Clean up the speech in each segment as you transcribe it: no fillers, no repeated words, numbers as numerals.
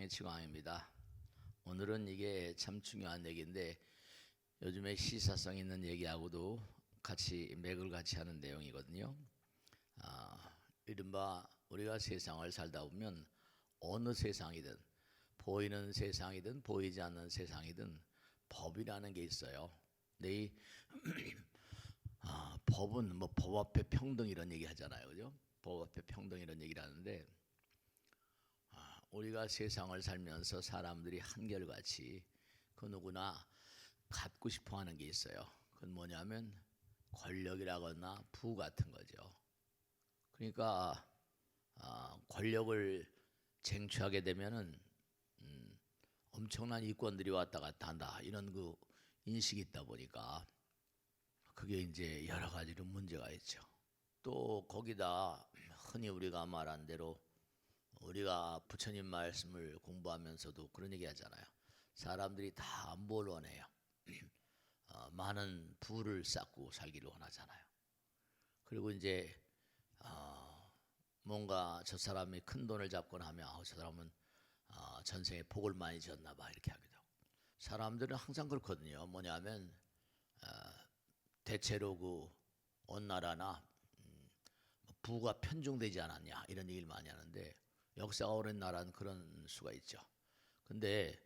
세상의 지광입니다. 오늘은 이게 참 중요한 얘기인데 요즘에 시사성 있는 얘기하고도 같이 맥을 같이 하는 내용이거든요. 이른바 우리가 세상을 살다 보면 어느 세상이든 보이는 세상이든 보이지 않는 세상이든 법이라는 게 있어요. 근데 이 법은 뭐 법 앞에 평등 이런 얘기 하잖아요, 그죠? 법 앞에 평등 이런 얘기를 하는데 우리가 세상을 살면서 사람들이 한결같이 그 누구나 갖고 싶어 하는 게 있어요. 그건 뭐냐면 권력이라거나 부 같은 거죠. 그러니까 권력을 쟁취하게 되면은 엄청난 이권들이 왔다 갔다 한다 이런 그 인식이 있다 보니까 그게 이제 여러 가지로 문제가 있죠. 또 거기다 흔히 우리가 말한 대로 우리가 부처님 말씀을 공부하면서도 그런 얘기 하잖아요. 사람들이 다 뭘 원해요? 많은 부를 쌓고 살기를 원하잖아요. 그리고 이제 뭔가 저 사람이 큰 돈을 잡거나 하면 저 사람은 전생에 복을 많이 지었나 봐 이렇게 하기도 하고. 사람들은 항상 그렇거든요. 뭐냐면 대체로 그 어느 나라나 부가 편중되지 않았냐 이런 얘기를 많이 하는데 역사가 오랜 나라는 그런 수가 있죠. 근데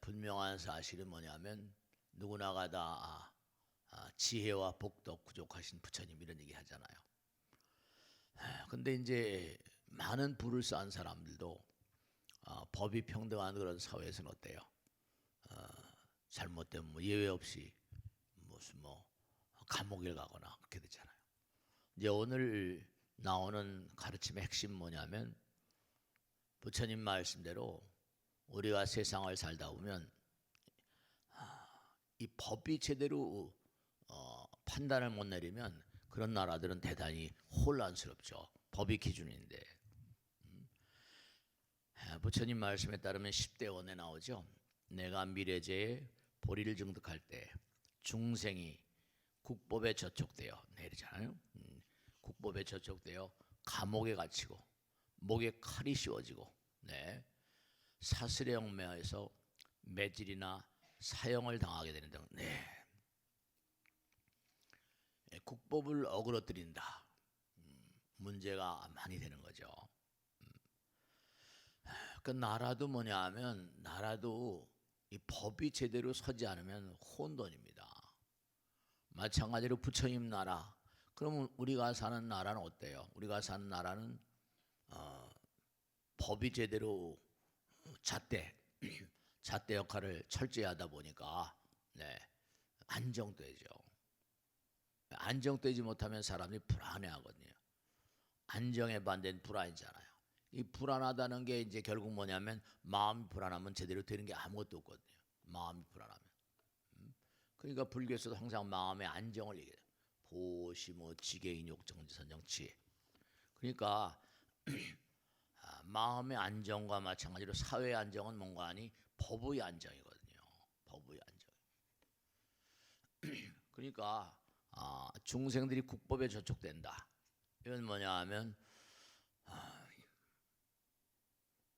분명한 사실은 뭐냐면 누구나가 다 지혜와 복덕 부족하신 부처님 이런 얘기 하잖아요. 근데 이제 많은 부를 쌓은 사람들도 법이 평등한 그런 사회에서는 어때요? 잘못되면 뭐 예외 없이 무슨 뭐 감옥에 가거나 그렇게 되잖아요. 이제 오늘 나오는 가르침의 핵심 뭐냐면 부처님 말씀대로 우리가 세상을 살다 보면 이 법이 제대로 판단을 못 내리면 그런 나라들은 대단히 혼란스럽죠. 법이 기준인데. 부처님 말씀에 따르면 10대 원에 나오죠. 내가 미래제에 보리를 증득할 때 중생이 국법에 저촉되어 내리잖아요. 국법에 저촉되어 감옥에 갇히고 목에 칼이 씌워지고 사슬에 얽매여서 매질이나 사형을 당하게 되는 등 국법을 어그러뜨린다. 문제가 많이 되는 거죠. 그 나라도 뭐냐 하면 나라도 이 법이 제대로 서지 않으면 혼돈입니다. 마찬가지로 부처님 나라. 그러면 우리가 사는 나라는 어때요? 우리가 사는 나라는 법이 제대로 잣대 역할을 철저히 하다 보니까 안정되죠. 안정되지 못하면 사람이 불안해하거든요. 안정의 반대는 불안이잖아요. 이 불안하다는 게 이제 결국 뭐냐면 마음이 불안하면 제대로 되는 게 아무것도 없거든요. 마음이 불안하면. 그러니까 불교에서도 항상 마음의 안정을 얘기해요. 보시 뭐 지계인욕 정지선정치. 그러니까 마음의 안정과 마찬가지로 사회의 안정은 뭔가 하니 법의 안정이거든요. 법의 안정. 그러니까 중생들이 국법에 저촉된다. 이건 뭐냐 하면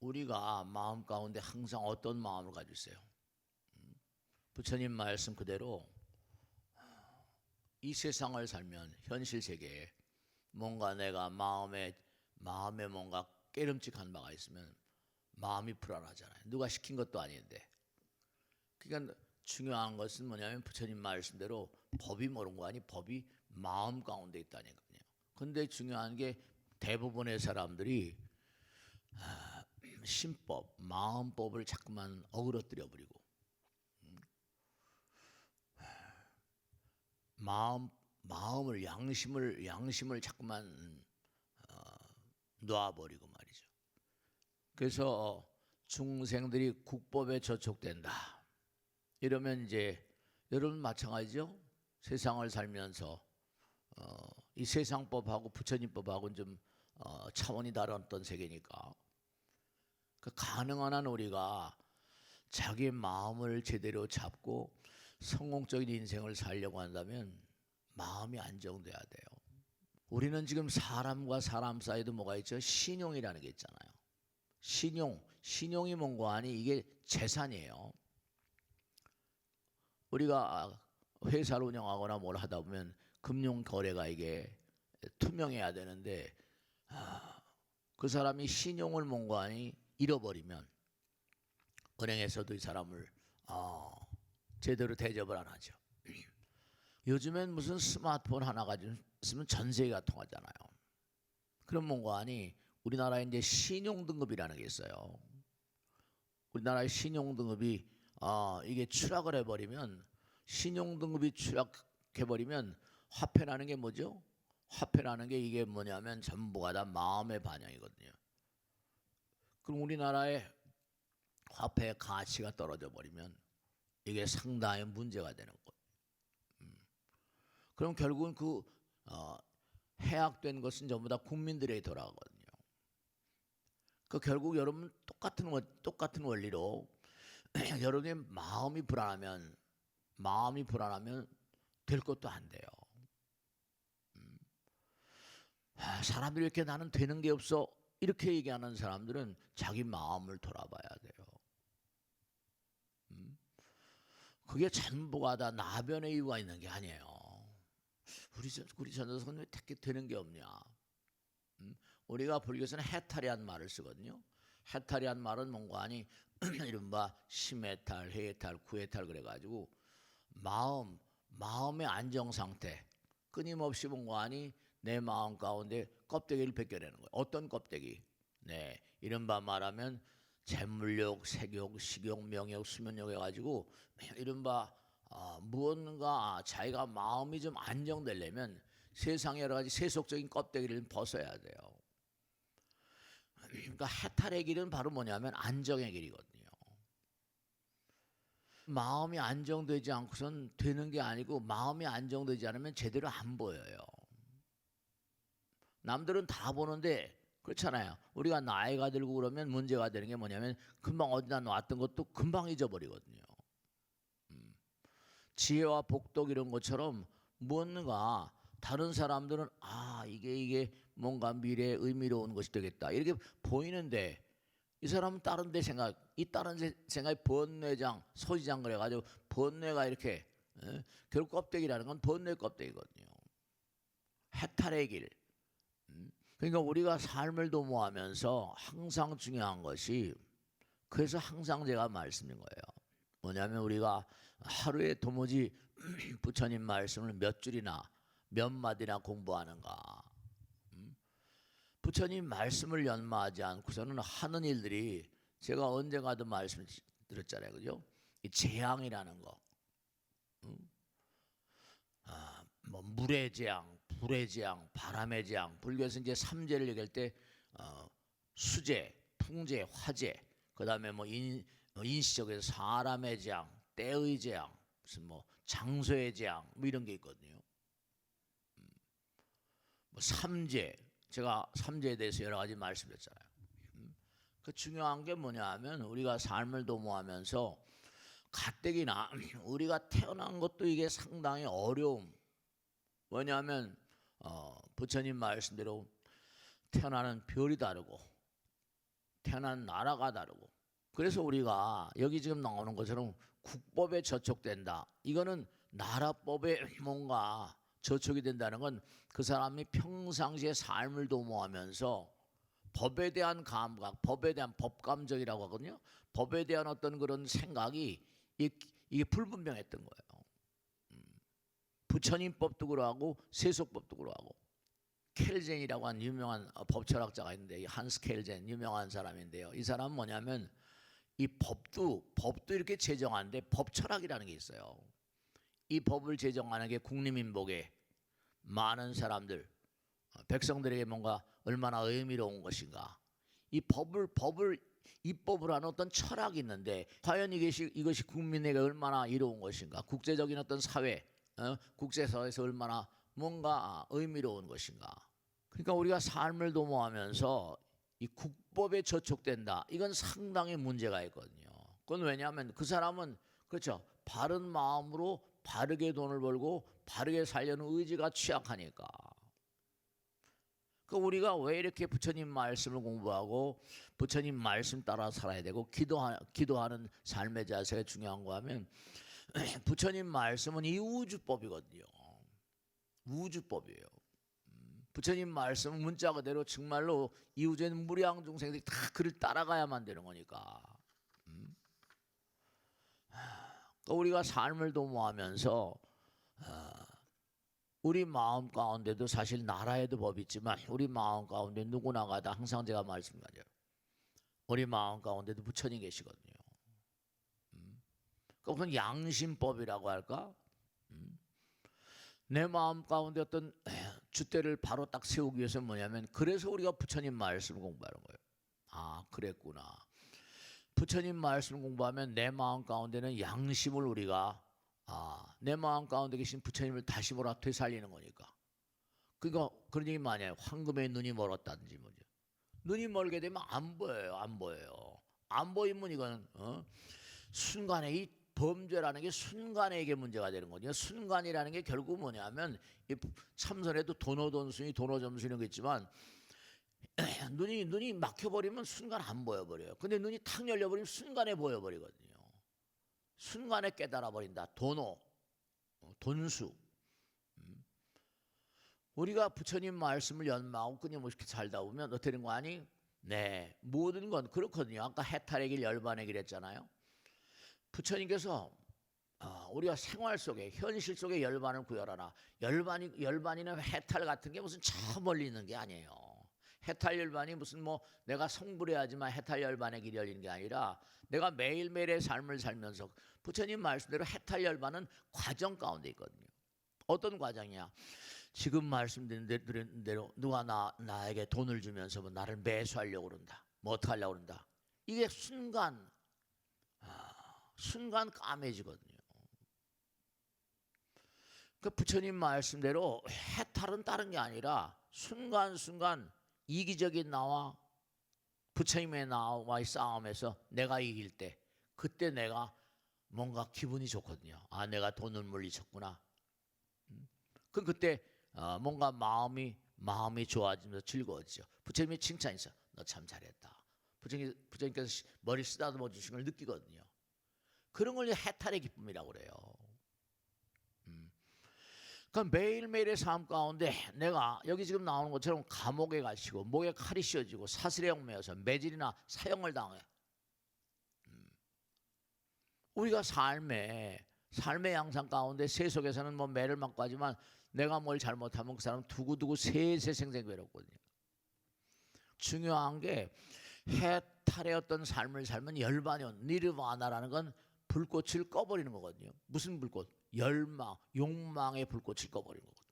우리가 마음 가운데 항상 어떤 마음을 가지고 있어요? 부처님 말씀 그대로 이 세상을 살면 현실 세계에 뭔가 내가 마음에 뭔가 깨름직한 바가 있으면 마음이 불안하잖아요. 누가 시킨 것도 아닌데. 그러니까 중요한 것은 뭐냐면 부처님 말씀대로 법이 모르는 거 아니 법이 마음 가운데 있다는 거예요. 근데 중요한 게 대부분의 사람들이 신법, 마음법을 자꾸만 어그러뜨려 버리고 마음을 양심을 자꾸만 놔버리고 말이죠. 그래서 중생들이 국법에 저촉된다. 이러면 이제 여러분 마찬가지죠. 세상을 살면서 이 세상법하고 부처님법하고는 좀 차원이 다른 어떤 세계니까 그 가능한 한 우리가 자기 마음을 제대로 잡고 성공적인 인생을 살려고 한다면 마음이 안정돼야 돼요. 우리는 지금 사람과 사람 사이에도 뭐가 있죠? 신용이라는 게 있잖아요. 신용, 신용이 뭔고하니 이게 재산이에요. 우리가 회사를 운영하거나 뭘 하다 보면 금융 거래가 이게 투명해야 되는데 그 사람이 신용을 뭔고하니 잃어버리면 은행에서도 이 사람을 제대로 대접을 안 하죠. 요즘엔 무슨 스마트폰 하나 가지고 있으면 전세가 통하잖아요. 그럼 뭔고하니 우리나라에 이제 신용등급이라는 게 있어요. 우리나라의 신용등급이 이게 추락을 해버리면 신용등급이 추락해버리면 화폐라는 게 뭐죠? 화폐라는 게 이게 뭐냐면 전부가 다 마음의 반영이거든요. 그럼 우리나라의 화폐의 가치가 떨어져 버리면 이게 상당히 문제가 되는 거예요. 그럼 결국은 그 해약된 것은 전부 다 국민들에게 돌아가거든요. 그 결국 여러분 똑같은 원리로 여러분의 마음이 불안하면 될 것도 안 돼요. 사람들이 이렇게 나는 되는 게 없어 이렇게 얘기하는 사람들은 자기 마음을 돌아봐야 돼요. 그게 전부가 다 나변의 이유가 있는 게 아니에요. 우리 전도사는 왜 특히 되는 게 없냐? 우리가 불교에서는 해탈이란 말을 쓰거든요. 해탈이란 말은 뭔가 아니 이른바 심해탈, 해탈, 구해탈 그래가지고 마음의 안정 상태 끊임없이 뭔가 아니 내 마음 가운데 껍데기를 벗겨내는 거예요. 어떤 껍데기? 네, 이른바 말하면 재물욕, 색욕, 식욕, 명욕, 수면욕 해가지고 이른바 무언가 자기가 마음이 좀 안정되려면 세상의 여러 가지 세속적인 껍데기를 벗어야 돼요. 그러니까 해탈의 길은 바로 뭐냐면 안정의 길이거든요. 마음이 안정되지 않고선 되는 게 아니고 마음이 안정되지 않으면 제대로 안 보여요. 남들은 다 보는데 그렇잖아요. 우리가 나이가 들고 그러면 문제가 되는 게 뭐냐면 금방 어디다 놨던 것도 금방 잊어버리거든요. 지혜와 복덕 이런 것처럼 뭔가 다른 사람들은 이게 뭔가 미래에 의미로운 것이 되겠다 이렇게 보이는데 이 사람은 다른 생각이 번뇌장, 소지장 그래가지고 번뇌가 이렇게 결국 껍데기라는 건 번뇌 껍데기거든요. 해탈의 길. 그러니까 우리가 삶을 도모하면서 항상 중요한 것이 그래서 항상 제가 말씀인 거예요. 뭐냐면 우리가 하루에 도무지 부처님 말씀을 몇 줄이나 몇 마디나 공부하는가. 부처님 말씀을 연마하지 않고서는 하는 일들이 제가 언젠가도 말씀드렸잖아요. 그죠? 이 재앙이라는 거. 뭐 물의 재앙, 불의 재앙, 바람의 재앙. 불교에서 이제 삼재를 얘기할 때 수재, 풍재, 화재, 그다음에 뭐 인시적에서 사람의 재앙, 때의 재앙, 무슨 뭐 장소의 재앙 뭐 이런 게 있거든요. 뭐 삼재, 제가 삼재에 대해서 여러 가지 말씀드렸잖아요. 그 중요한 게 뭐냐하면 우리가 삶을 도모하면서 가뜩이나 우리가 태어난 것도 이게 상당히 어려움. 왜냐하면 부처님 말씀대로 태어나는 별이 다르고 태어난 나라가 다르고 그래서 우리가 여기 지금 나오는 것처럼 국법에 저촉된다. 이거는 나라법에 뭔가 저촉이 된다는 건 그 사람이 평상시에 삶을 도모하면서 법에 대한 감각, 법에 대한 법감정이라고 하거든요. 법에 대한 어떤 그런 생각이 이게 불분명했던 거예요. 부처님법도 그러하고 세속법도 그러하고 켈젠이라고 하는 유명한 법철학자가 있는데 한스 켈젠 유명한 사람인데요. 이 사람은 뭐냐면 이 법도 이렇게 제정하는데 법철학이라는 게 있어요. 이 법을 제정하는 게 국리민복에 많은 사람들 백성들에게 뭔가 얼마나 의미로운 것인가. 이 입법을 하는 어떤 철학이 있는데 과연 이것이 국민에게 얼마나 이로운 것인가. 국제적인 어떤 사회, 국제사회에서 얼마나 뭔가 의미로운 것인가. 그러니까 우리가 삶을 도모하면서 이 국법에 저촉된다. 이건 상당히 문제가 있거든요. 그건 왜냐하면 그 사람은 그렇죠. 바른 마음으로 바르게 돈을 벌고 바르게 살려는 의지가 취약하니까. 그 우리가 왜 이렇게 부처님 말씀을 공부하고 부처님 말씀 따라 살아야 되고 기도하는 삶의 자세가 중요한 거 하면 부처님 말씀은 이 우주법이거든요. 우주법이에요. 부처님 말씀은 문자 그대로 정말로 이 우주에 있는 무량 중생들이 다 그를 따라가야만 되는 거니까. 우리가 삶을 도모하면서 우리 마음 가운데도 사실 나라에도 법이 있지만 우리 마음 가운데 누구나가 다 항상 제가 말씀드려요. 우리 마음 가운데도 부처님 계시거든요. 그건 양심법이라고 할까? 내 마음 가운데 어떤 줏대를 바로 딱 세우기 위해서 뭐냐면 그래서 우리가 부처님 말씀을 공부하는 거예요. 아, 그랬구나. 부처님 말씀을 공부하면 내 마음 가운데는 양심을 우리가 내 마음 가운데 계신 부처님을 다시 되살리는 거니까. 그러니까 그런 얘기 많이 해요. 황금의 눈이 멀었다든지 뭐죠. 눈이 멀게 되면 안 보여요. 안 보여요. 안 보이면 이건 순간에 이 범죄라는 게 순간에 이게 문제가 되는 거죠. 순간이라는 게 결국 뭐냐면 참선에도 도노돈순이 도노점순 이런 게 있지만 눈이 막혀버리면 순간 안 보여버려요. 근데 눈이 탁 열려버리면 순간에 보여버리거든요. 순간에 깨달아버린다. 돈수. 우리가 부처님 말씀을 연마하고 끊임없이 살다 보면 어떻게 되는 거 아니? 네, 모든 건 그렇거든요. 아까 해탈의 길, 열반의 길 했잖아요. 부처님께서 우리가 생활 속에 현실 속에 열반을 구별하라. 열반이나 해탈 같은 게 무슨 저 멀리 있는 게 아니에요. 해탈 열반이 무슨 뭐 내가 성불해야지만 해탈 열반의 길이 열리는 게 아니라 내가 매일매일의 삶을 살면서 부처님 말씀대로 해탈 열반은 과정 가운데 있거든요. 어떤 과정이야? 지금 말씀드린 대로 누가 나에게 돈을 주면서 뭐 나를 매수하려고 그런다. 뭐 어떻게 하려고 그런다. 이게 순간 까매지거든요. 그 부처님 말씀대로 해탈은 다른 게 아니라 순간순간 이기적인 나와 부처님의 나와의 싸움에서 내가 이길 때 그때 내가 뭔가 기분이 좋거든요. 아, 내가 돈을 물리쳤구나. 그때 뭔가 마음이 좋아지면서 즐거워지죠. 부처님이 칭찬했어. 너 참 잘했다. 부처님께서 머리 쓰다듬어 주신 걸 느끼거든요. 그런 걸 해탈의 기쁨이라고 그래요. 그러니까 매일매일의 삶 가운데 내가 여기 지금 나오는 것처럼 감옥에 가시고 목에 칼이 씌워지고 사슬에 얽매여서 매질이나 사형을 당해. 우리가 삶의 양상 가운데 세속에서는 뭐 매를 맞고 하지만 내가 뭘 잘못하면 그 사람 두고두고 세세생생 괴롭거든요. 중요한 게 해탈의 어떤 삶을 살면 열반연 니르바나라는 건 불꽃을 꺼버리는 거거든요. 무슨 불꽃? 열망, 욕망의 불꽃을 꺼버리는 거거든요.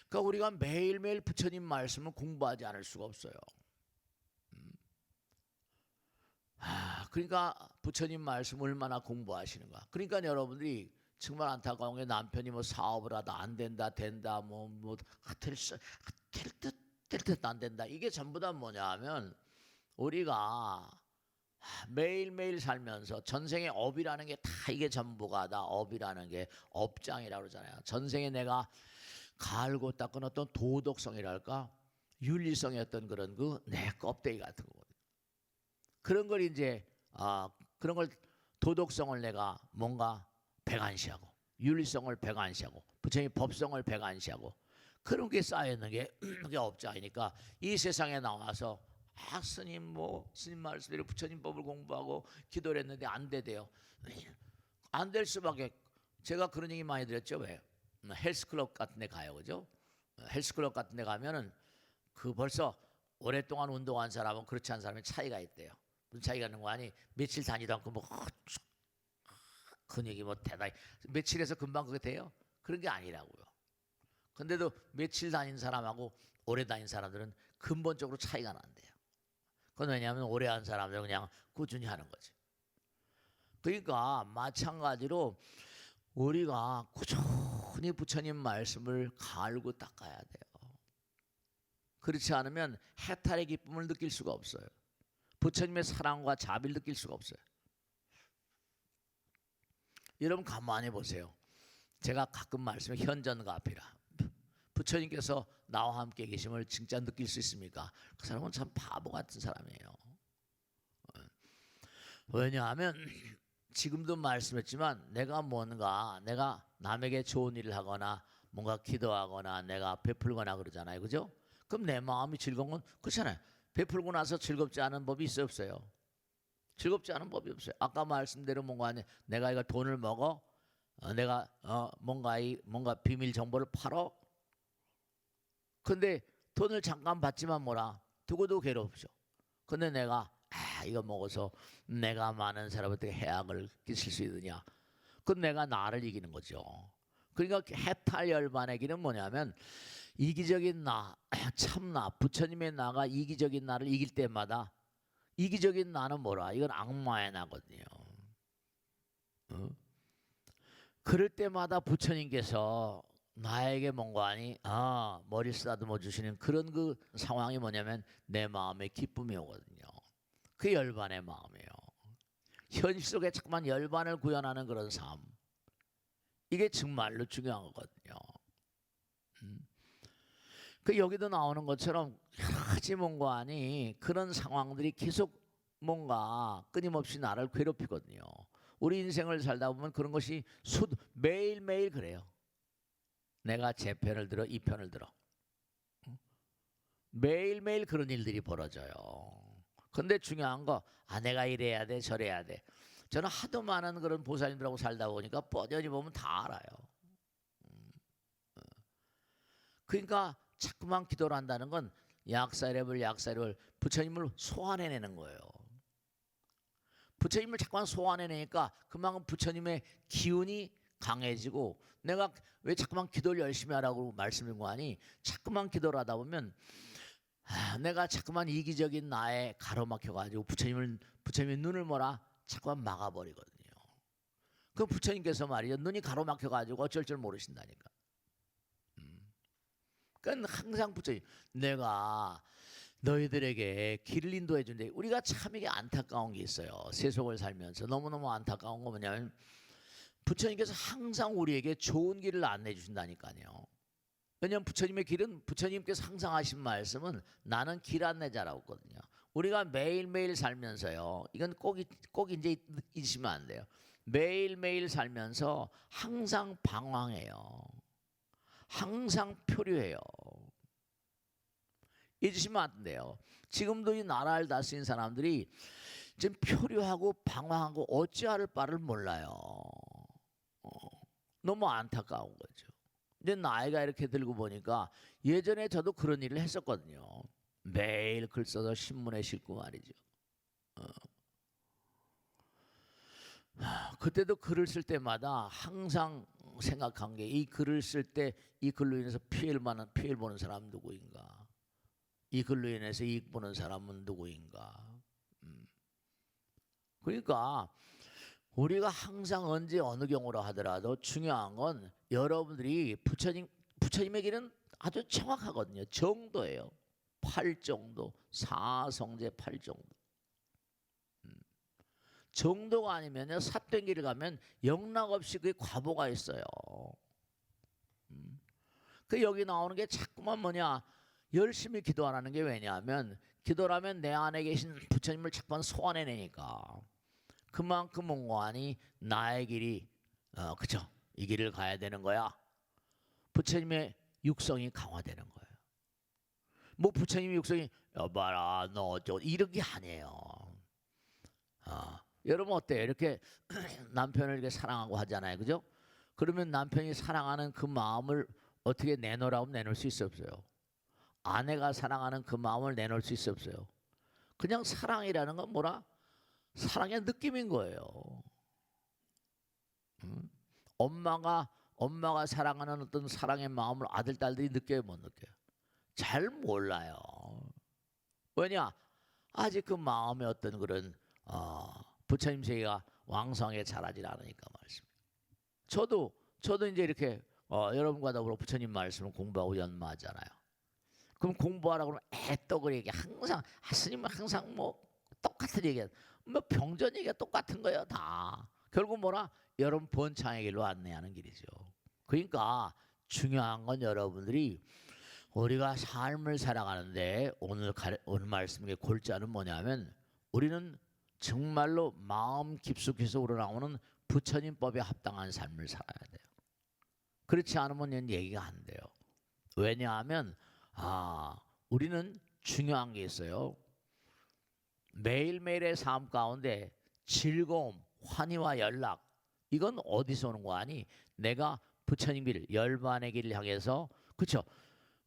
그러니까 우리가 매일매일 부처님 말씀을 공부하지 않을 수가 없어요. 그러니까 부처님 말씀 얼마나 공부하시는가. 그러니까 여러분들이 정말 안타까운 게 남편이 뭐 사업을 하다 안 된다 된다 될 듯 안 된다. 이게 전부 다 뭐냐 하면 우리가 매일매일 살면서 전생의 업이라는 게 다 이게 전부가 다 업이라는 게 업장이라고 그러잖아요. 전생에 내가 갈고 닦은 어떤 도덕성이랄까 윤리성의 어떤 그런 내 껍데기 같은 거거든요. 그런 걸 이제 그런 걸 도덕성을 내가 뭔가 배관시하고 윤리성을 배관시하고 부처님 법성을 배관시하고 그런 게 쌓여있는 게 그게 업장이니까 이 세상에 나와서 스님 스님 말씀대로 부처님 법을 공부하고 기도를 했는데 안 되대요. 안 될 수밖에. 제가 그런 얘기 많이 들었죠. 왜? 헬스클럽 같은 데 가요. 그죠? 헬스클럽 같은 데 가면은 벌써 오랫동안 운동한 사람은 그렇지 않은 사람의 차이가 있대요. 무슨 차이가 있는 거 아니? 며칠 다니도 않고 근육이 대단히 며칠에서 금방 그게 돼요? 그런 게 아니라고요. 근데도 며칠 다닌 사람하고 오래 다닌 사람들은 근본적으로 차이가 난대요. 그건 왜냐하면 오래 한 사람들은 그냥 꾸준히 하는 거지. 그러니까 마찬가지로 우리가 꾸준히 부처님 말씀을 갈고 닦아야 돼요. 그렇지 않으면 해탈의 기쁨을 느낄 수가 없어요. 부처님의 사랑과 자비를 느낄 수가 없어요. 여러분 가만히 보세요. 제가 가끔 말씀해 현전가피라. 부처님께서 나와 함께 계심을 진짜 느낄 수 있습니까? 그 사람은 참 바보 같은 사람이에요. 왜냐하면 지금도 말씀했지만 내가 남에게 좋은 일을 하거나 뭔가 기도하거나 내가 베풀거나 그러잖아요. 그죠? 그럼 내 마음이 즐거운 건 그렇잖아요. 베풀고 나서 즐겁지 않은 법이 있어요, 없어요? 즐겁지 않은 법이 없어요. 아까 말씀대로 뭔가 내가 이거 돈을 먹어, 내가 뭔가 비밀 정보를 팔어. 근데 돈을 잠깐 받지만 뭐라 두고도 괴롭죠. 근데 내가 이거 먹어서 내가 많은 사람한테 해악을 끼칠 수 있느냐? 그건 내가 나를 이기는 거죠. 그러니까 해탈열반의 길은 뭐냐면 이기적인 나, 참나, 부처님의 나가 이기적인 나를 이길 때마다 이기적인 나는 뭐라? 이건 악마의 나거든요. 그럴 때마다 부처님께서 나에게 뭔가 머리 쓰다듬어 주시는 그런 그 상황이 뭐냐면 내 마음에 기쁨이 오거든요. 그 열반의 마음이에요. 현실 속에 자꾸만 열반을 구현하는 그런 삶. 이게 정말로 중요한 거거든요. 그 여기도 나오는 것처럼 여러 가지 뭔가 그런 상황들이 계속 뭔가 끊임없이 나를 괴롭히거든요. 우리 인생을 살다 보면 그런 것이 매일매일 그래요. 내가 제 편을 들어 이 편을 들어 매일매일 그런 일들이 벌어져요. 근데 중요한 거 내가 이래야 돼 저래야 돼. 저는 하도 많은 그런 보살님들하고 살다 보니까 뻔히 보면 다 알아요. 그러니까 자꾸만 기도를 한다는 건 약사reb을 부처님을 소환해내는 거예요. 부처님을 자꾸만 소환해내니까 그만큼 부처님의 기운이 강해지고 내가 왜 자꾸만 기도를 열심히 하라고 말씀드린 거 아니? 자꾸만 기도를 하다 보면 내가 자꾸만 이기적인 나에 가로막혀가지고 부처님의 눈을 자꾸만 막아버리거든요. 그 부처님께서 말이죠 눈이 가로막혀가지고 어쩔 줄 모르신다니까. 그러니까 항상 부처님 내가 너희들에게 길을 인도해 준대. 우리가 참 이게 안타까운 게 있어요. 세속을 살면서 너무너무 안타까운 거 뭐냐면 부처님께서 항상 우리에게 좋은 길을 안내해 주신다니까요. 왜냐하면 부처님의 길은 부처님께서 항상 하신 말씀은 나는 길 안내자라고 했거든요. 우리가 매일매일 살면서요. 이건 꼭 이제 잊으시면 안 돼요. 매일매일 살면서 항상 방황해요. 항상 표류해요. 잊으시면 안 돼요. 지금도 이 나라를 다스린 사람들이 지금 표류하고 방황하고 어찌할 바를 몰라요. 너무 안타까운 거죠. 근데 나이가 이렇게 들고 보니까 예전에 저도 그런 일을 했었거든요. 매일 글 써서 신문에 싣고 말이죠. 그때도 글을 쓸 때마다 항상 생각한 게 이 글을 쓸 때 이 글로 인해서 피해를 보는 사람 누구인가? 이 글로 인해서 이익 보는 사람은 누구인가? 그러니까 우리가 항상 언제 어느 경우로 하더라도 중요한 건 여러분들이 부처님의 길은 아주 정확하거든요. 정도예요. 8정도, 사성제 8정도. 정도가 아니면요 삿된 길을 가면 영락없이 그게 과보가 있어요. 그 여기 나오는 게 자꾸만 열심히 기도하라는 게 왜냐하면 기도라면 내 안에 계신 부처님을 자꾸만 소환해내니까 그만큼 뭔가니 나의 길이 그죠? 이 길을 가야 되는 거야. 부처님의 육성이 강화되는 거예요. 뭐 부처님의 육성이 여봐라 너 어쩌고 이런 게 아니에요. 여러분 어때요? 이렇게 남편을 이렇게 사랑하고 하잖아요, 그죠? 그러면 남편이 사랑하는 그 마음을 어떻게 내놓으라고 내놓을 수 있어 없어요? 아내가 사랑하는 그 마음을 내놓을 수 있어 없어요? 그냥 사랑이라는 건 사랑의 느낌인 거예요. 엄마가 사랑하는 어떤 사랑의 마음을 아들 딸들이 느껴요, 못 느껴요? 잘 몰라요. 왜냐? 아직 그 마음의 어떤 그런 부처님 세계가 왕성하게 자라질 않으니까 말씀입니다. 저도 이제 이렇게 여러분과 더불어 부처님 말씀을 공부하고 연마하잖아요. 그럼 공부하라고 그러면 애떡을 얘기 항상 스님은 항상 똑같은 얘기 병전 얘기가 똑같은 거예요 다. 결국 여러분 번창의 길로 안내하는 길이죠. 그러니까 중요한 건 여러분들이 우리가 삶을 살아가는데 오늘 말씀의 골자는 뭐냐면 우리는 정말로 마음 깊숙이서 우러나오는 부처님법에 합당한 삶을 살아야 돼요. 그렇지 않으면 얘기가 안 돼요. 왜냐하면 우리는 중요한 게 있어요. 매일매일의 삶 가운데 즐거움, 환희와 연락, 이건 어디서 오는 거 아니? 내가 부처님 길, 열반의 길을 향해서, 그렇죠?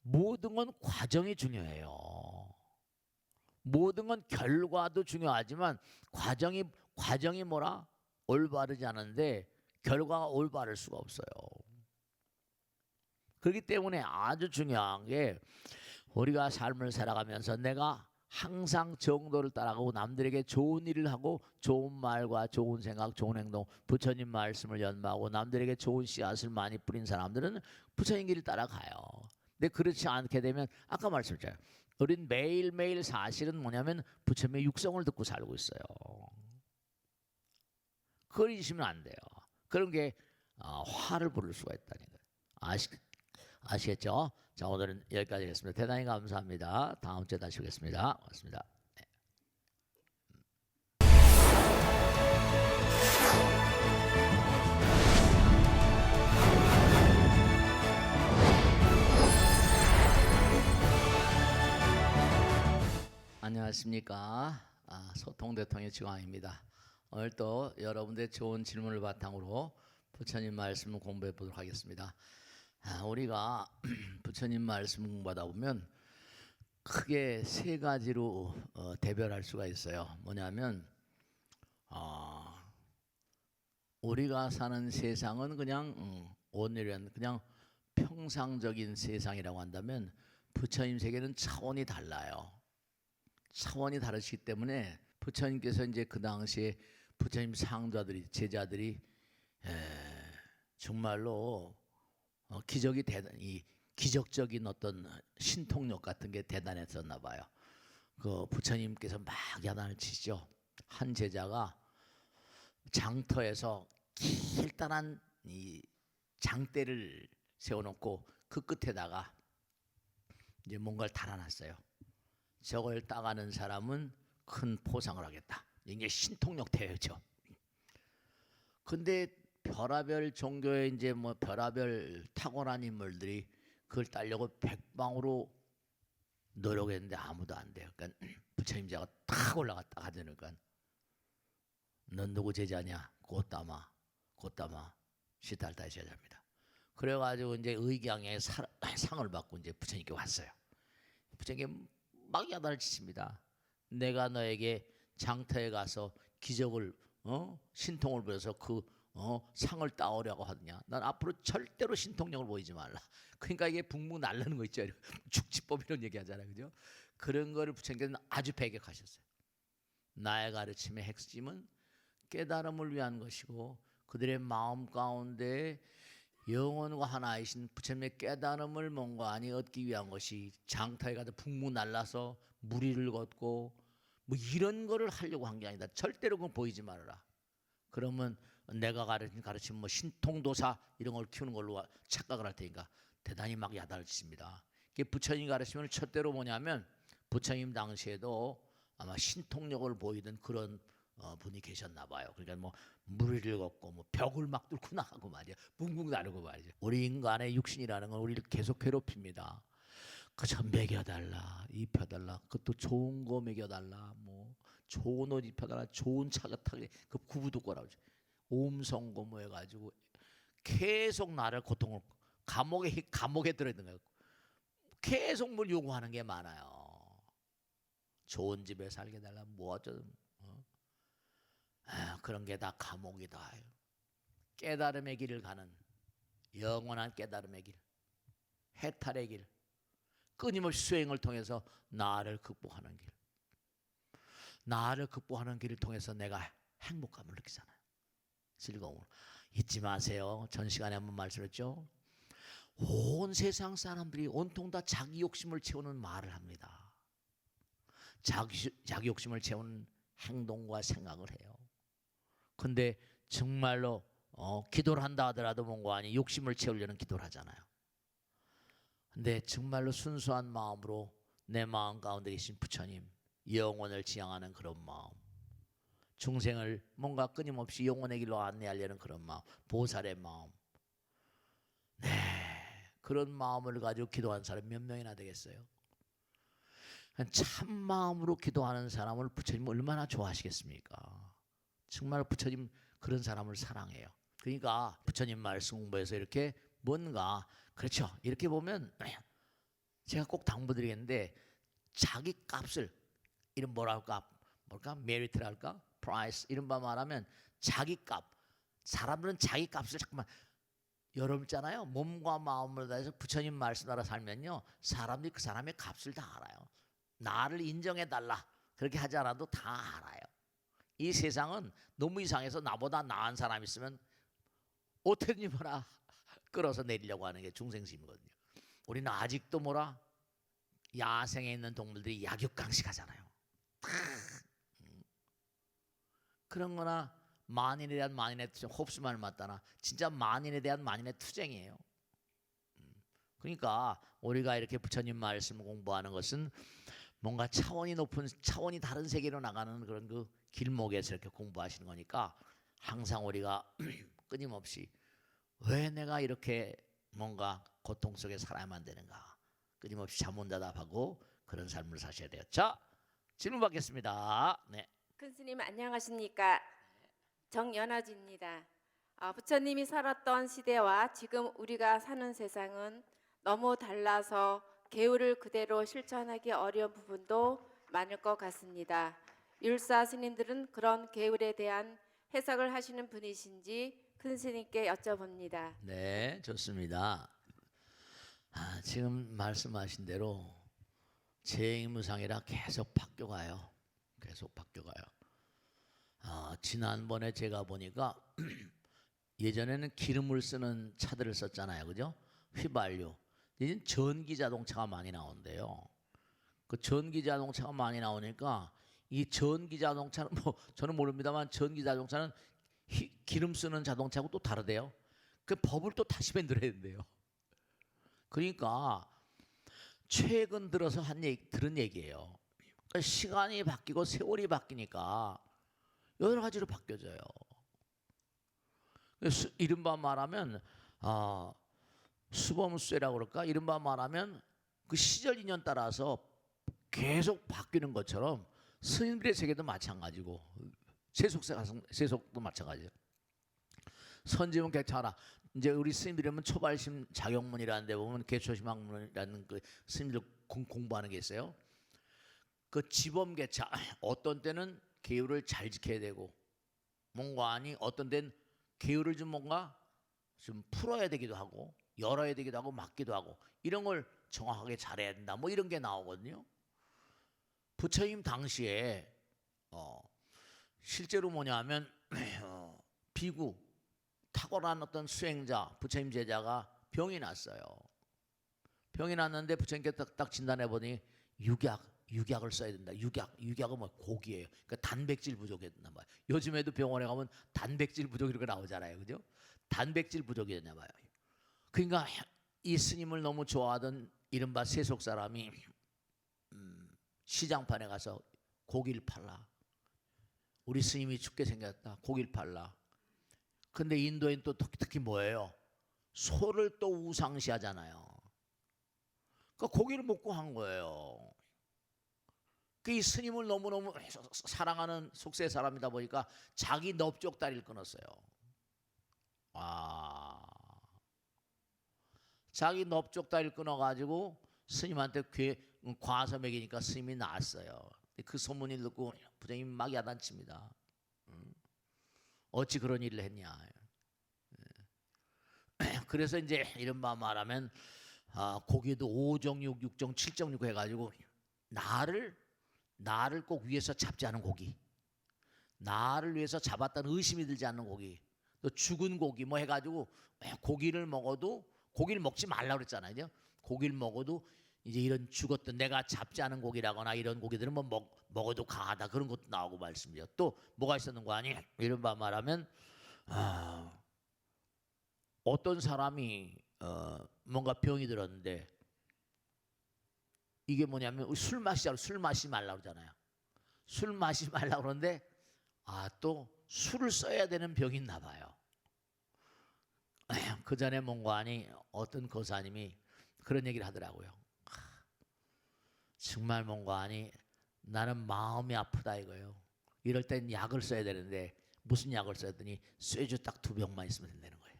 모든 건 과정이 중요해요. 모든 건 결과도 중요하지만 과정이 뭐라? 올바르지 않은데 결과가 올바를 수가 없어요. 그렇기 때문에 아주 중요한 게 우리가 삶을 살아가면서 내가 항상 정도를 따라가고 남들에게 좋은 일을 하고 좋은 말과 좋은 생각, 좋은 행동, 부처님 말씀을 연마하고 남들에게 좋은 씨앗을 많이 뿌린 사람들은 부처님 길을 따라가요. 근데 그렇지 않게 되면 아까 말씀드렸잖아요. 우린 매일매일 사실은 뭐냐면 부처님의 육성을 듣고 살고 있어요. 그걸 잊으시면 안 돼요. 그런 게 화를 부를 수가 있다는 거예요. 아시겠죠? 자, 오늘은 여기까지 하겠습니다. 대단히 감사합니다. 다음 주에 다시 오겠습니다. 고맙습니다. 네. 안녕하십니까? 소통대통의 지광입니다. 오늘 또 여러분들의 좋은 질문을 바탕으로 부처님 말씀을 공부해 보도록 하겠습니다. 우리가 부처님 말씀 공부하다 보면 크게 세 가지로 대별할 수가 있어요. 뭐냐면 우리가 사는 세상은 그냥 오늘은 그냥 평상적인 세상이라고 한다면 부처님 세계는 차원이 달라요. 차원이 다르시기 때문에 부처님께서 이제 그 당시에 부처님 상자들이 제자들이 정말로 기적이 대단히 기적적인 어떤 신통력 같은 게 대단했었나 봐요. 그 부처님께서 막 야단을 치시죠. 한 제자가 장터에서 길다란 이 장대를 세워놓고 그 끝에다가 이제 뭔가를 달아놨어요. 저걸 따가는 사람은 큰 포상을 하겠다. 이게 신통력 대회죠. 근데 별하별 종교의 이제 뭐 별하별 탁월한 인물들이 그걸 따려고 백방으로 노력했는데 아무도 안 돼요. 그러니까 부처님 제가 탁 올라갔다 가자니까 넌 누구 제자냐? 고따마 시달다의 제자입니다. 그래가지고 이제 의경에 상을 받고 이제 부처님께 왔어요. 부처님께 막 야단을 치십니다. 내가 너에게 장터에 가서 기적을 신통을 보여서 그 상을 따오려고 하느냐? 난 앞으로 절대로 신통력을 보이지 말라. 그러니까 이게 붕붕 날라는 거 있죠. 축지법 이런 얘기하잖아요, 그죠? 그런 거를 부처님께서는 아주 배격하셨어요. 나의 가르침의 핵심은 깨달음을 위한 것이고 그들의 마음 가운데 영원과 하나이신 부처님의 깨달음을 뭔가 아니 얻기 위한 것이 장터에 가서 붕붕 날라서 무리를 걷고 뭐 이런 거를 하려고 한 게 아니다. 절대로 그건 보이지 말아라. 그러면 내가 가르친 뭐 신통도사 이런 걸 키우는 걸로 착각을 할 테니까 대단히 막 야단을 치십니다. 부처님 가르치면 첫째로 뭐냐면 부처님 당시에도 아마 신통력을 보이던 그런 분이 계셨나 봐요. 그러니까 뭐 무리를 걷고 뭐 벽을 막 뚫고 나가고 말이야. 붕붕 나르고 말이죠. 우리 인간의 육신이라는 건 우리를 계속 괴롭힙니다. 그저 먹여달라, 입혀달라, 그것도 좋은 거 먹여달라, 뭐 좋은 옷 입혀달라, 좋은 차가 타게 그 구부도 거라고 옴성고 뭐 해가지고 계속 나를 고통을 감옥에 들어있는 거예요. 계속 뭘 요구하는 게 많아요. 좋은 집에 살게 달라, 뭐 어쩌든 그런 게 다 감옥이다. 깨달음의 길을 가는 영원한 깨달음의 길, 해탈의 길, 끊임없이 수행을 통해서 나를 극복하는 길, 나를 극복하는 길을 통해서 내가 행복감을 느끼잖아요. 즐거움을 잊지 마세요. 전 시간에 한번 말씀했죠. 온 세상 사람들이 온통 다 자기 욕심을 채우는 말을 합니다. 자기 욕심을 채우는 행동과 생각을 해요. 근데 정말로 기도를 한다 하더라도 뭔가 아니 욕심을 채우려는 기도를 하잖아요. 근데 정말로 순수한 마음으로 내 마음 가운데 계신 부처님, 영혼을 지향하는 그런 마음, 중생을 뭔가 끊임없이 영혼의 길로 안내하려는 그런 마음, 보살의 마음, 그런 마음을 가지고 기도하는 사람 몇 명이나 되겠어요? 참 마음으로 기도하는 사람을 부처님 얼마나 좋아하시겠습니까? 정말 부처님 그런 사람을 사랑해요. 그러니까 부처님 말씀 공부해서 이렇게 뭔가, 그렇죠, 이렇게 보면 제가 꼭 당부드리겠는데, 자기 값을, 이런 뭐랄까 메리트랄까, 프라이스, 이런 바 말하면 자기 값. 사람들은 자기 값을 자꾸만, 여러분 있잖아요, 몸과 마음을 다해서 부처님 말씀 따라 살면요, 사람들이 그 사람의 값을 다 알아요. 나를 인정해 달라 그렇게 하지 않아도 다 알아요. 이 세상은 너무 이상해서 나보다 나은 사람 있으면 어떻게든지 뭐라 끌어서 내리려고 하는 게 중생심이거든요. 우리는 아직도 뭐라, 야생에 있는 동물들이 약육강식하잖아요. 그런 거나 만인에 대한 만인의 투쟁, 홉스만을 맞다나 진짜 만인에 대한 만인의 투쟁이에요. 그러니까 우리가 이렇게 부처님 말씀을 공부하는 것은 뭔가 차원이 높은, 차원이 다른 세계로 나가는 그런 그 길목에서 이렇게 공부하시는 거니까, 항상 우리가 끊임없이 왜 내가 이렇게 뭔가 고통 속에 살아야만 되는가, 끊임없이 자문다답하고 그런 삶을 사셔야 돼요. 자, 질문 받겠습니다. 네. 큰 스님 안녕하십니까? 정연아지입니다. 부처님이 살았던 시대와 지금 우리가 사는 세상은 너무 달라서 계율을 그대로 실천하기 어려운 부분도 많을 것 같습니다. 율사 스님들은 그런 계율에 대한 해석을 하시는 분이신지 큰 스님께 여쭤봅니다. 네, 좋습니다. 지금 말씀하신 대로 재임무상이라 계속 바뀌어가요. 계속 바뀌어가요. 지난번에 제가 보니까 예전에는 기름을 쓰는 차들을 썼잖아요, 그죠? 휘발유. 이제 전기 자동차가 많이 나온대요. 그 전기 자동차가 많이 나오니까 이 전기 자동차는 뭐 저는 모릅니다만, 전기 자동차는 기름 쓰는 자동차하고 또 다르대요. 그 법을 또 다시 만들어야 된대요. 그러니까 최근 들어서 들은 얘기예요. 그러니까 시간이 바뀌고 세월이 바뀌니까 여러 가지로 바뀌어져요. 이른바 말하면 수범수라고 그럴까? 이른바 말하면 그 시절 인연 따라서 계속 바뀌는 것처럼 스님들의 세계도 마찬가지고, 세속도 마찬가지예요. 선지문 개차라. 이제 우리 스님들이면 초발심 자격문이라는 데 보면 개초심학문이라는 그 스님들 공부하는 게 있어요. 그 지범 개차, 어떤 때는 계율을 잘 지켜야 되고, 뭔가 아니 어떤 때는 계율을 좀 뭔가 좀 풀어야 되기도 하고, 열어야 되기도 하고, 막기도 하고, 이런 걸 정확하게 잘해야 된다, 뭐 이런 게 나오거든요. 부처님 당시에 실제로 뭐냐면 비구, 탁월한 어떤 수행자, 부처님 제자가 병이 났어요. 병이 났는데 부처님께 딱 진단해 보니 육약을 써야 된다. 육약은 뭐 고기예요. 그러니까 단백질 부족이 됐나 봐요. 요즘에도 병원에 가면 단백질 부족 이렇게 나오잖아요, 그죠? 단백질 부족이 됐나 봐요. 그러니까 이 스님을 너무 좋아하던 이른바 세속 사람이 시장판에 가서 고기를 팔라. 우리 스님이 죽게 생겼다. 고기를 팔라. 근데 인도엔 또 특히 뭐예요? 소를 또 우상시하잖아요. 그러니까 고기를 먹고 한 거예요. 이 스님을 너무너무 사랑하는 속세 사람이다 보니까 자기 넙쪽 다리를 끊었어요. 자기 넙쪽 다리를 끊어가지고 스님한테 과서 먹이니까 스님이 나았어요. 그 소문이 듣고 부처님 막 야단칩니다. 어찌 그런 일을 했냐. 그래서 이제 이른바 말하면 고기도 5정 6, 6정 7정 6 해가지고 나를 꼭 위해서 잡지 않은 고기, 나를 위해서 잡았다는 의심이 들지 않는 고기, 또 죽은 고기 뭐 해가지고, 고기를 먹어도, 고기를 먹지 말라고 그랬잖아요. 고기를 먹어도 이제 이런 죽었던 내가 잡지 않은 고기라거나 이런 고기들은 뭐 먹어도 강하다, 그런 것도 나오고 말씀이죠. 또 뭐가 있었는 거 아니? 이른바 말하면 어떤 사람이 뭔가 병이 들었는데 이게 뭐냐면 술 마시자고 술 마시지 말라고 그러잖아요. 술 마시지 말라고 그러는데 또 술을 써야 되는 병이 있나 봐요. 그 전에 몽고하니 어떤 거사님이 그런 얘기를 하더라고요. 정말 몽고하니 나는 마음이 아프다 이거예요. 이럴 땐 약을 써야 되는데 무슨 약을 써야더니 쇠주 딱 2병만 있으면 된다는 거예요.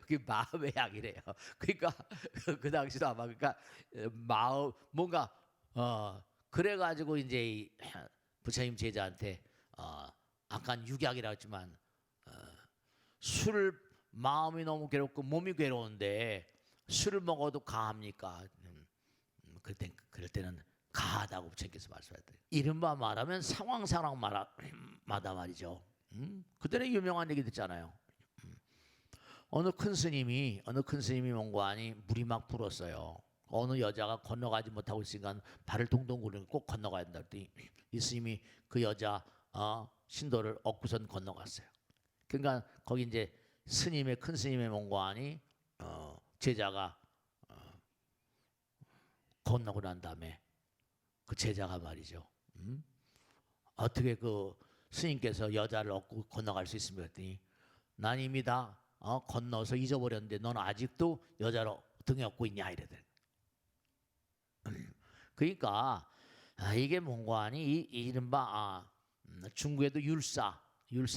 그게 마음의 약이래요. 그러니까 그 당시도 아마 그러니까 마음 뭔가 그래가지고 이제 이 부처님 제자한테 아까 육약이라고 했지만 술을 마음이 너무 괴롭고 몸이 괴로운데 술을 먹어도 가합니까? 그럴 때는 가하다고 부처님께서 말씀하셨대요. 이른바 말하면 상황마다 말이죠. 그때는 유명한 얘기 듣잖아요. 어느 큰 스님이 몽고하니 물이 막 불었어요. 어느 여자가 건너가지 못하고 있으니까 발을 동동 구르고 꼭 건너가야 된다 그랬더니 이 스님이 그 여자 신도를 얻고선 건너갔어요. 그러니까 거기 이제 큰 스님의 몽고하니 제자가 건너고 난 다음에 그 제자가 말이죠. 어떻게 그 스님께서 여자를 얻고 건너갈 수 있습니까? 그랬더니 난 이미 다 건너서 잊어버렸는데 넌 아직도 여자를 등에 업고 있냐 이래더니. 그러니까 이게 몽고하니 이른바 중국에도 율사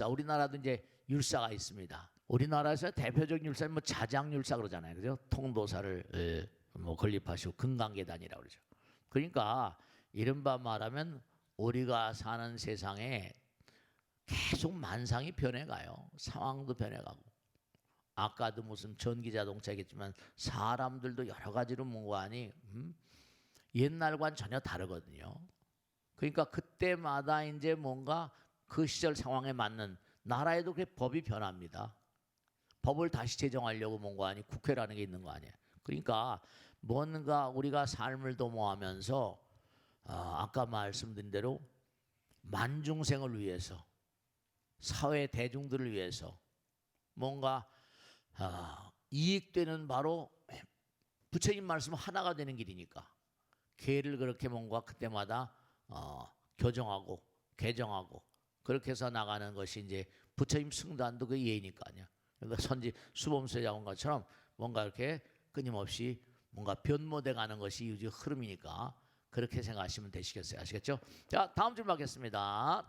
우리나라도 이제 율사가 있습니다. 우리나라에서 대표적인 율사는 뭐 자장율사 그러잖아요, 그죠? 통도사를 뭐 건립하시고 금강계단이라고 그러죠. 그러니까 이른바 말하면 우리가 사는 세상에 계속 만상이 변해가요. 상황도 변해가고. 아까도 무슨 전기자동차겠지만 사람들도 여러 가지로 몽고하니 옛날과는 전혀 다르거든요. 그러니까 그때마다 이제 뭔가 그 시절 상황에 맞는 나라에도 그 법이 변합니다. 법을 다시 제정하려고 몽고하니 국회라는 게 있는 거 아니에요. 그러니까 뭔가 우리가 삶을 도모하면서 아까 말씀드린 대로 만중생을 위해서 사회 대중들을 위해서 뭔가 이익되는 바로 부처님 말씀 하나가 되는 길이니까 계를 그렇게 뭔가 그때마다 교정하고 개정하고 그렇게 해서 나가는 것이 이제 부처님 승단도 그 예니까요. 그러니까 선지 수범서에 나온 것처럼 뭔가 이렇게 끊임없이 뭔가 변모돼 가는 것이 유지 흐름이니까 그렇게 생각하시면 되시겠어요. 아시겠죠? 자, 다음 질문 하겠습니다.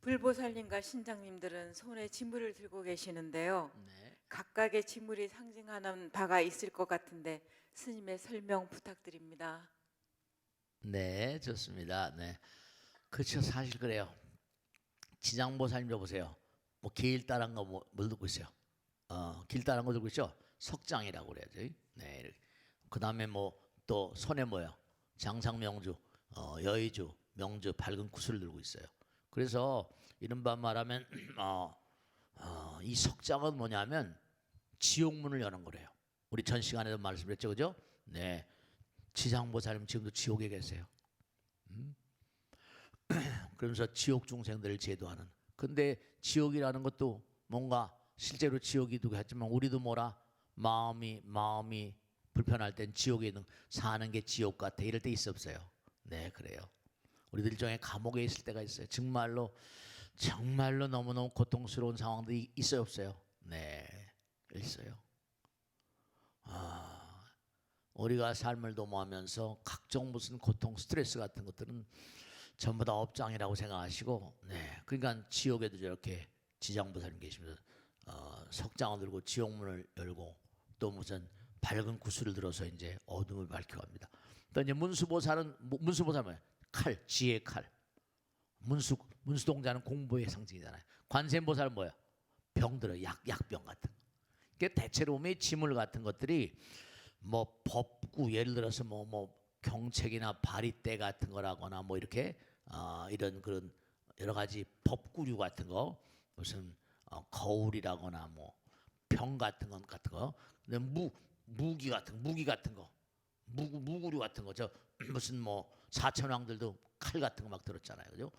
불보살님과 신장님들은 손에 지물을 들고 계시는데요. 네. 각각의 지물이 상징하는 바가 있을 것 같은데 스님의 설명 부탁드립니다. 네, 좋습니다. 네, 그렇죠. 사실 그래요. 지장보살님 보세요. 뭐 길다란 거 뭘 들고 있어요? 길다란 거 들고 있죠. 석장이라고 그래야죠. 네, 이렇게. 그다음에 뭐 또 손에 뭐요? 장상명주, 여의주, 명주, 밝은 구슬을 들고 있어요. 그래서 이른바 말하면 이 석장은 뭐냐면 지옥문을 여는 거래요. 우리 전 시간에도 말씀드렸죠, 그죠? 네, 지장보살님 지금도 지옥에 계세요. 그러면서 지옥 중생들을 제도하는. 근데 지옥이라는 것도 뭔가 실제로 지옥이기도 하지만 우리도 뭐라 마음이 불편할 땐 지옥에 사는 게 지옥 같아 이럴 때 있어 없어요? 네, 그래요. 우리들 중에 감옥에 있을 때가 있어요. 정말로 너무너무 고통스러운 상황도 있어요 없어요? 네, 있어요. 우리가 삶을 도모하면서 각종 무슨 고통, 스트레스 같은 것들은 전부 다 업장이라고 생각하시고, 네, 그러니까 지옥에도 저렇게 지장보살님 계시면서 석장을 들고 지옥문을 열고 또 무슨 밝은 구슬을 들어서 이제 어둠을 밝혀갑니다. 또 이제 문수보살은 뭐예요? 칼, 지혜의 칼. 문수동자는 공부의 상징이잖아요. 관세음보살은 뭐예요? 병들어, 약병 같은. 그러니까 대체로 보면 지물 같은 것들이 뭐 법구, 예를 들어서 뭐 경책이나 바리떼 같은 거라거나 뭐 이렇게 이런 그런 여러 가지 법구류 같은 거, 무슨 거울이라거나 뭐 병 같은 거, 근데 무기 같은 거, 무구류 같은 거, 저 무슨 뭐 사천왕들도 칼 같은 거 막 들었잖아요, 그죠?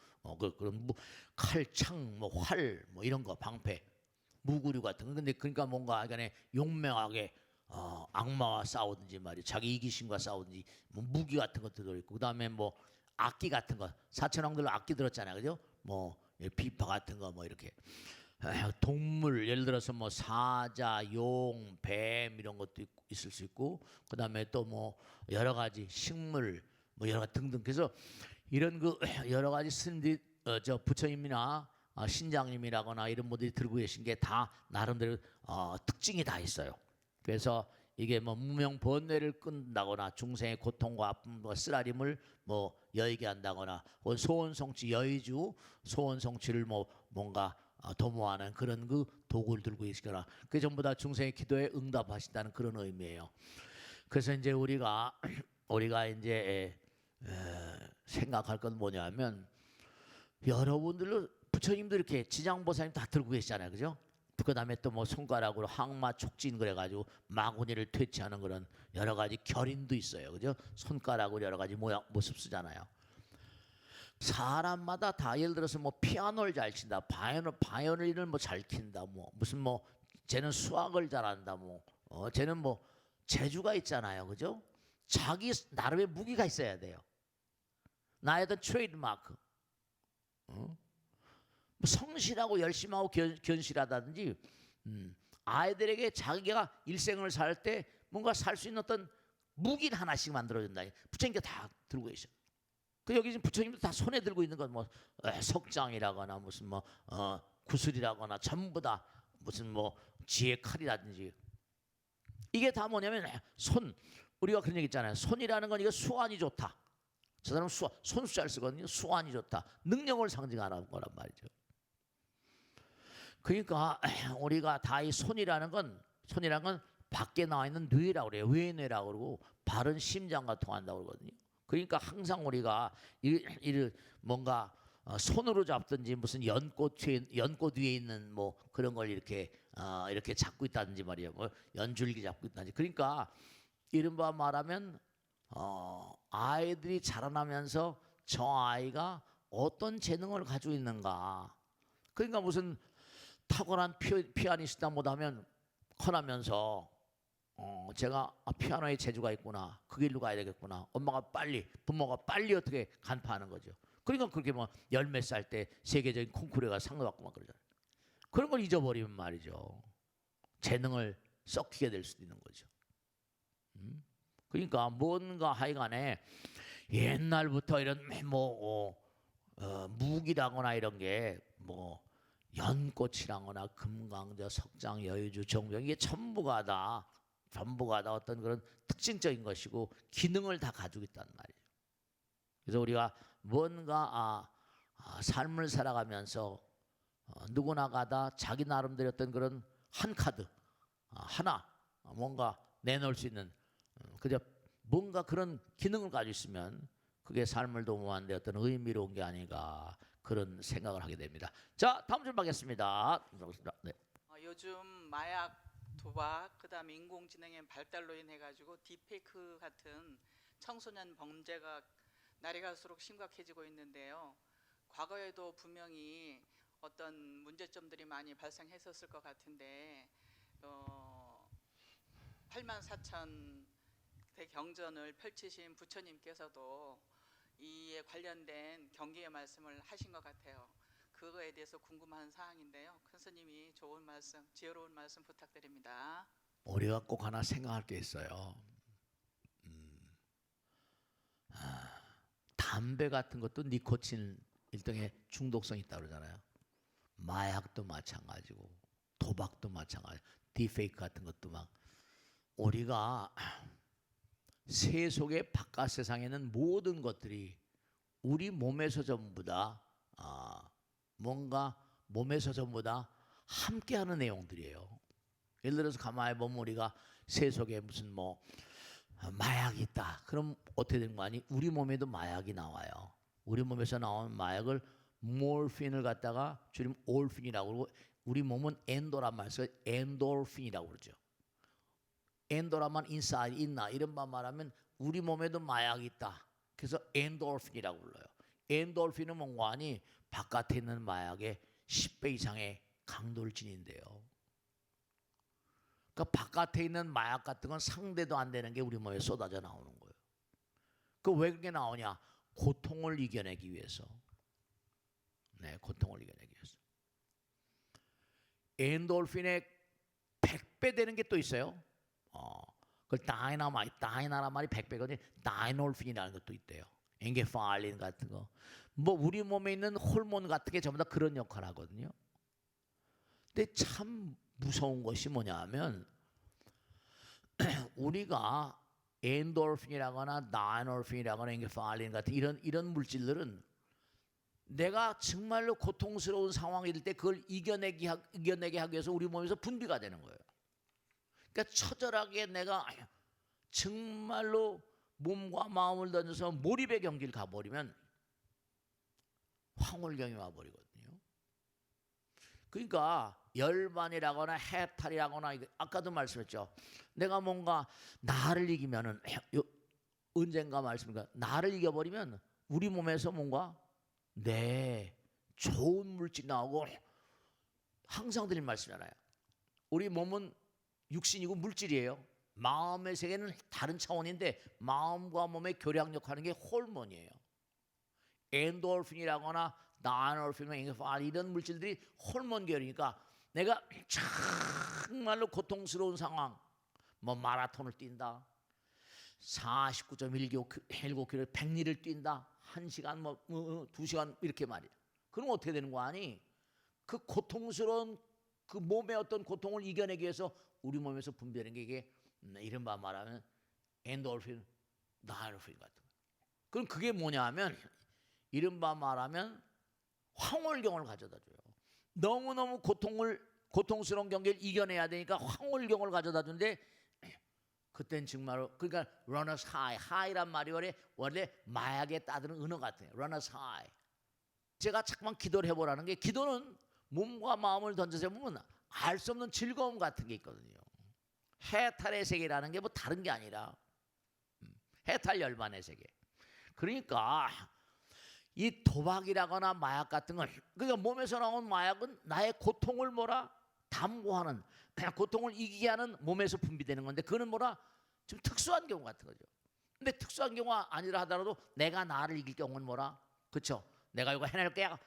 그런 칼, 창, 뭐 활, 뭐 이런 거, 방패, 무구류 같은 거. 근데 그러니까 뭔가 약간의 용맹하게 악마와 싸우든지 말이야, 자기 이기심과 싸우든지, 뭐 무기 같은 것도 들어있고, 그다음에 뭐 악기 같은 거, 사천왕들 악기 들었잖아요, 그죠? 뭐 비파 같은 거, 뭐 이렇게 동물, 예를 들어서 뭐 사자, 용, 뱀 이런 것도 있을 수 있고, 그다음에 또 뭐 여러 가지 식물, 뭐 여러 가지 등등. 그래서 이런 그 여러 가지 스님들이 저 부처님이나 신장님이라거나 이런 분들이 들고 계신 게 다 나름대로 특징이 다 있어요. 그래서 이게 뭐 무명 번뇌를 끈다거나 중생의 고통과 아픔과 쓰라림을 뭐 여의게 한다거나, 소원 성취 여의주 소원 성취를 뭐 뭔가 도모하는 그런 그 도구를 들고 계시거나, 그게 전부 다 중생의 기도에 응답하신다는 그런 의미예요. 그래서 이제 우리가 이제 생각할 건 뭐냐면, 여러분들로 부처님도 이렇게 지장보살님 다 들고 계시잖아요, 그죠? 그다음에 또 뭐 손가락으로 항마 촉진 그래가지고 마구니를 퇴치하는 그런 여러 가지 결인도 있어요, 그죠? 손가락으로 여러 가지 모양 모습 쓰잖아요. 사람마다 다 예를 들어서 뭐 피아노를 잘 친다, 바이올린을 뭐 잘 킨다, 뭐 무슨 뭐 쟤는 수학을 잘한다, 뭐 쟤는 뭐 재주가 있잖아요, 그죠? 자기 나름의 무기가 있어야 돼요. 나의 어떤 트레이드마크. 뭐 성실하고 열심히 하고 견실하다든지, 아이들에게 자기가 일생을 살 때 뭔가 살 수 있는 어떤 무기를 하나씩 만들어준다. 부처님께 다 들고 계셔. 그 여기 지금 부처님도 다 손에 들고 있는 건 뭐 석장이라거나 무슨 뭐 구슬이라거나 전부 다 무슨 뭐 지혜 칼이라든지, 이게 다 뭐냐면 손. 우리가 그런 얘기 있잖아요. 손이라는 건 이거 수완이 좋다. 저 사람은 손수 잘 쓰거든요. 수완이 좋다. 능력을 상징하는 거란 말이죠. 그러니까 우리가 다 이 손이라는 건 밖에 나와 있는 뇌라고 그래요. 외뇌라고 그러고 발은 심장과 통한다고 그러거든요. 그러니까 항상 우리가 뭔가 손으로 잡든지 무슨 연꽃 위에 있는 뭐 그런 걸 이렇게 잡고 있다든지 말이에요. 뭐 연줄기 잡고 있다든지. 그러니까 이른바 말하면 아이들이 자라나면서 저 아이가 어떤 재능을 가지고 있는가. 그러니까 무슨 탁월한 피아니스트다 못하면 커나면서 제가 피아노에 재주가 있구나, 그 길로 가야 되겠구나, 부모가 빨리 어떻게 간파하는 거죠. 그러니까 그렇게 뭐 열 몇 살 때 세계적인 콩쿠르에 가서 상도 받고 막 그러잖아요. 그런 걸 잊어버리면 말이죠, 재능을 썩히게 될 수도 있는 거죠. 그러니까 뭔가 하여간에 옛날부터 이런 뭐 무기라거나 이런 게 뭐 연꽃이라거나 금강저, 석장, 여유주, 정병, 이게 전부가 다 어떤 그런 특징적인 것이고 기능을 다 가지고 있단 말이에요. 그래서 우리가 뭔가 삶을 살아가면서 누구나가 다 자기 나름대로 어떤 그런 한 카드 하나 뭔가 내놓을 수 있는, 그저 뭔가 그런 기능을 가지고 있으면 그게 삶을 도모하는 데 어떤 의미로운 게 아닌가, 그런 생각을 하게 됩니다. 자, 다음 줄 받겠습니다. 네. 요즘 마약, 도박, 그다음에 인공지능의 발달로 인해 가지고 딥페이크 같은 청소년 범죄가 날이 갈수록 심각해지고 있는데요. 과거에도 분명히 어떤 문제점들이 많이 발생했었을 것 같은데 84,000 대경전을 펼치신 부처님께서도 이에 관련된 경계의 말씀을 하신 것 같아요. 그거에 대해서 궁금한 사항인데요. 큰 스님이 좋은 말씀, 지혜로운 말씀 부탁드립니다. 우리가 꼭 하나 생각할 게 있어요. 담배 같은 것도 니코틴 일종의 중독성이 있다고 그러잖아요. 마약도 마찬가지고 도박도 마찬가지고 딥페이크 같은 것도 막, 우리가 세속의 바깥 세상에는 모든 것들이 우리 몸에서 전부 다 뭔가 몸에서 전부 다 함께하는 내용들이에요. 예를 들어서 가만히 보면 우리가 세속에 무슨 뭐 마약이 있다. 그럼 어떻게 되는 거 아니? 우리 몸에도 마약이 나와요. 우리 몸에서 나온 마약을 모르핀을 갖다가 줄이면 올핀이라고 그러고, 우리 몸은 엔도라만 해서 엔돌핀이라고 그러죠. 엔도라만 인사이드 있나 이런 말 말하면 우리 몸에도 마약이 있다. 그래서 엔돌핀이라고 불러요. 엔돌핀은 뭔가 하니 바깥에 있는 마약의 10배 이상의 강도를 지닌대요. 그러니까 바깥에 있는 마약 같은 건 상대도 안 되는 게 우리 몸에 쏟아져 나오는 거예요. 그 왜 그게 나오냐? 고통을 이겨내기 위해서. 네, 고통을 이겨내기 위해서. 엔돌핀의 100배 되는 게 또 있어요. 그걸 다이나란 말이 100배거든요. 다이놀핀이라는 것도 있대요. 엔게팔린 같은 거. 뭐 우리 몸에 있는 호르몬 같은 게 전부 다 그런 역할을 하거든요. 근데 참 무서운 것이 뭐냐면 우리가 엔돌핀이라거나 다이놀핀이라거나 엔게팔린 같은 이런 물질들은 내가 정말로 고통스러운 상황이 될 때 그걸 이겨내게 하기 위해서 우리 몸에서 분비가 되는 거예요. 그러니까 처절하게 내가 정말로 몸과 마음을 던져서 몰입의 경기를 가버리면 황홀경이 와버리거든요. 그러니까 열반이라거나 해탈이라거나 아까도 말씀했죠. 내가 뭔가 나를 이기면은 언젠가 말씀드리니까 나를 이겨버리면 우리 몸에서 뭔가 좋은 물질 나오고 항상 드린 말씀이잖아요. 우리 몸은 육신이고 물질이에요. 마음의 세계는 다른 차원인데 마음과 몸의 교량력하는 게 호르몬이에요. 엔돌핀이라거나 다이놀핀, 이런 물질들이 호르몬 계열이니까 내가 정말로 고통스러운 상황, 뭐 마라톤을 뛴다, 49.19km 100리를 뛴다, 1시간 뭐 2시간 이렇게 말이야. 그럼 어떻게 되는 거 아니? 그 고통스러운 그 몸의 어떤 고통을 이겨내기 위해서 우리 몸에서 분비되는 게 이게 이른바 말하면 엔돌핀, 다이놀핀 같은 거. 그럼 그게 뭐냐면 이른바 말하면 황홀경을 가져다 줘요. 너무너무 고통스러운 경기를 이겨내야 되니까 황홀경을 가져다 주는데 그땐 정말로 그러니까 runners high, high란 말이 원래 마약에 따르는 은어 같아요. runners high. 제가 자꾸만 기도를 해보라는 게 기도는 몸과 마음을 던져서 보면 알 수 없는 즐거움 같은 게 있거든요. 해탈의 세계라는 게 뭐 다른 게 아니라 해탈 열반의 세계. 그러니까 이 도박이라거나 마약 같은 건 그러니까 몸에서 나온 마약은 나의 고통을 담보하는 고통을 이기게 하는 몸에서 분비되는 건데 그거는 좀 특수한 경우 같은 거죠. 근데 특수한 경우가 아니라 하더라도 내가 나를 이길 경우는 그렇죠? 내가 이거 해낼 거야,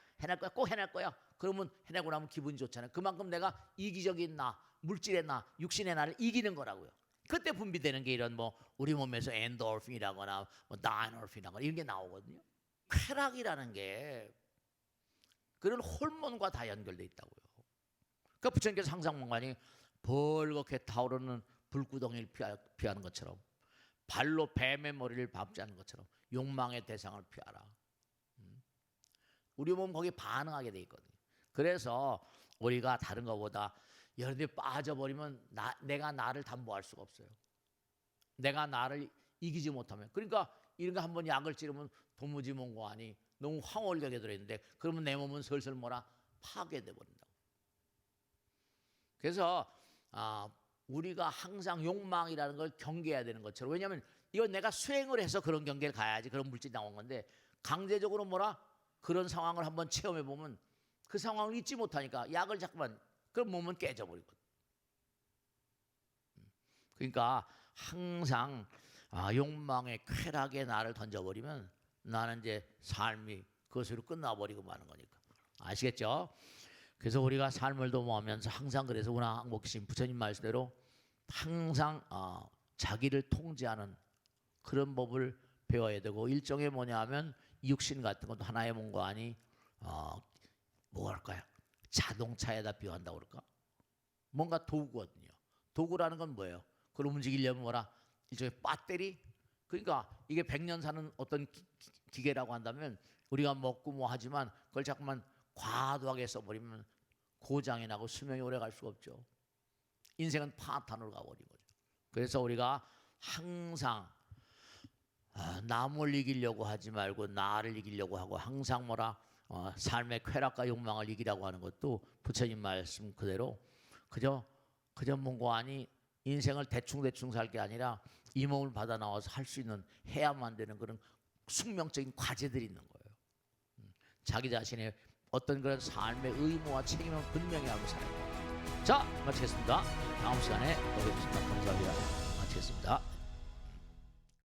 꼭 해낼 거야. 그러면 해내고 나면 기분이 좋잖아요. 그만큼 내가 이기적인 물질의 육신의 나를 이기는 거라고요. 그때 분비되는 게 이런 우리 몸에서 엔돌핀이라거나 다이놀핀이라거나 이런 게 나오거든요. 쾌락이라는 게 그런 호르몬과 다 연결돼 있다고요. 그러니까 부처님께서 항상 뭔가니 벌겋게 타오르는 불구덩이를 피하는 것처럼 발로 뱀의 머리를 밟지 않는 것처럼 욕망의 대상을 피하라. 우리 몸 거기에 반응하게 돼 있거든요. 그래서 우리가 다른 것보다 여러 데 빠져버리면 내가 나를 담보할 수가 없어요. 내가 나를 이기지 못하면. 그러니까 이런 거 한번 약을 찌르면 도무지 뭔가 아니 너무 황홀하게 들어있는데 그러면 내 몸은 슬슬 파괴돼 버린다고. 그래서 우리가 항상 욕망이라는 걸 경계해야 되는 것처럼 왜냐하면 이건 내가 수행을 해서 그런 경계를 가야지 그런 물질이 나온 건데 강제적으로 그런 상황을 한번 체험해 보면 그 상황을 잊지 못하니까 약을 자꾸만 그럼 몸은 깨져버리거든. 그러니까 항상 욕망의 쾌락에 나를 던져버리면 나는 이제 삶이 그것으로 끝나버리고 마는 거니까 아시겠죠? 그래서 우리가 삶을 도모하면서 항상 그래서 운항복심 부처님 말씀대로 항상 자기를 통제하는 그런 법을 배워야 되고 일종의 뭐냐면 육신 같은 것도 하나의 뭔가 아니 뭐랄까요? 자동차에다 비유한다고 그럴까? 뭔가 도구거든요. 도구라는 건 뭐예요? 그걸 움직이려면 일종의 배터리? 그러니까 이게 100년 사는 어떤 기계라고 한다면 우리가 먹고 하지만 그걸 자꾸만 과도하게 써버리면 고장이 나고 수명이 오래 갈 수가 없죠. 인생은 파탄으로 가버린 거죠. 그래서 우리가 항상 남을 이기려고 하지 말고 나를 이기려고 하고 항상 삶의 쾌락과 욕망을 이기라고 하는 것도 부처님 말씀 그대로 그저 뭔가 아니 인생을 대충 살 게 아니라 이 몸을 받아 나와서 할 수 있는 해야만 되는 그런 숙명적인 과제들이 있는 거예요. 자기 자신의 어떤 그런 삶의 의무와 책임을 분명히 하고 살아야 돼요. 자, 마치겠습니다. 다음 시간에 또 뵙겠습니다. 감사합니다.